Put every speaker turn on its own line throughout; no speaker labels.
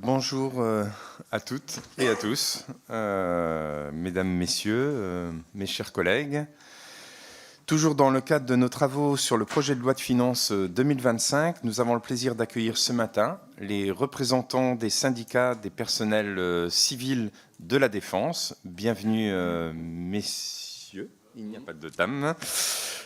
Bonjour à toutes et à tous, mesdames, messieurs, mes chers collègues. Toujours dans le cadre de nos travaux sur le projet de loi de finances 2025, nous avons le plaisir d'accueillir ce matin les représentants des syndicats des personnels civils de la Défense. Bienvenue, messieurs, il n'y a pas de dames.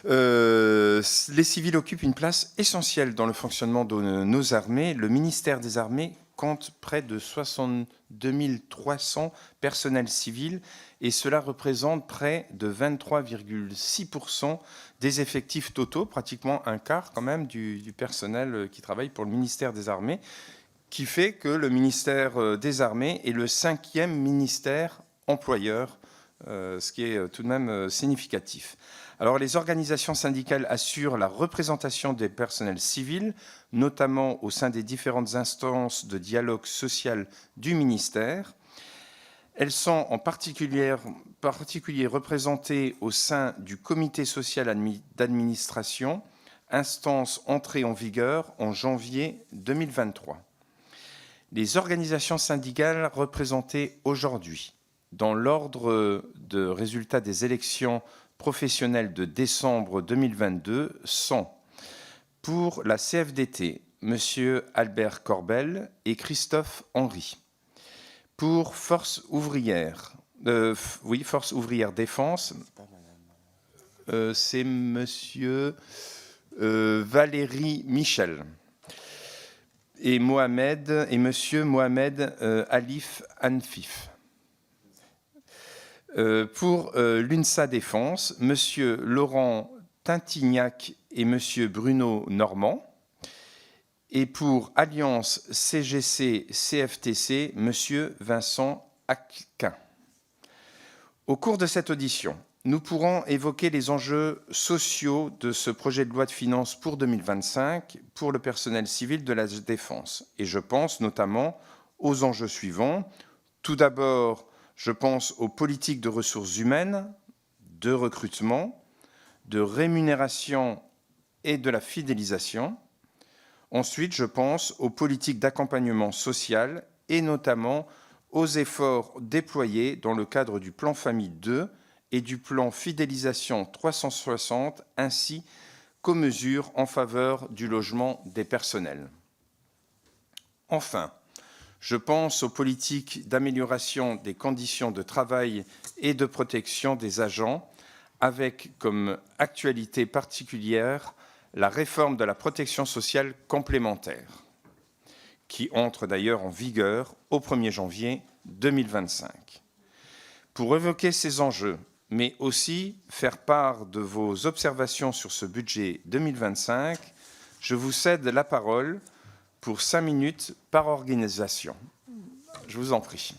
Les civils occupent une place essentielle dans le fonctionnement de nos armées. Le ministère des Armées compte près de 62 300 personnels civils et cela représente près de 23,6% des effectifs totaux, pratiquement un quart quand même du personnel qui travaille pour le ministère des Armées, qui fait que le ministère des Armées est le 5e ministère employeur, ce qui est tout de même significatif. Alors, les organisations syndicales assurent la représentation des personnels civils, notamment au sein des différentes instances de dialogue social du ministère. Elles sont en particulier représentées au sein du comité social d'administration, instance entrée en vigueur en janvier 2023. Les organisations syndicales représentées aujourd'hui dans l'ordre de résultats des élections professionnelles de décembre 2022 sont, pour la CFDT, M. Albert Corbel et Christophe Henry. Pour Force ouvrière, Force ouvrière Défense, c'est M. Valérie Michel et M. Mohamed Alif Anfif. Pour l'UNSA Défense, M. Laurent Tintignac et M. Bruno Normand. Et pour Alliance CGC-CFTC, M. Vincent Aquin. Au cours de cette audition, nous pourrons évoquer les enjeux sociaux de ce projet de loi de finances pour 2025 pour le personnel civil de la Défense. Et je pense notamment aux enjeux suivants. Tout d'abord, je pense aux politiques de ressources humaines, de recrutement, de rémunération et de la fidélisation. Ensuite, je pense aux politiques d'accompagnement social et notamment aux efforts déployés dans le cadre du plan Famille 2 et du plan Fidélisation 360, ainsi qu'aux mesures en faveur du logement des personnels. Enfin, je pense aux politiques d'amélioration des conditions de travail et de protection des agents, avec comme actualité particulière la réforme de la protection sociale complémentaire, qui entre d'ailleurs en vigueur au 1er janvier 2025. Pour évoquer ces enjeux, mais aussi faire part de vos observations sur ce budget 2025, je vous cède la parole pour 5 minutes par organisation. Je vous en prie.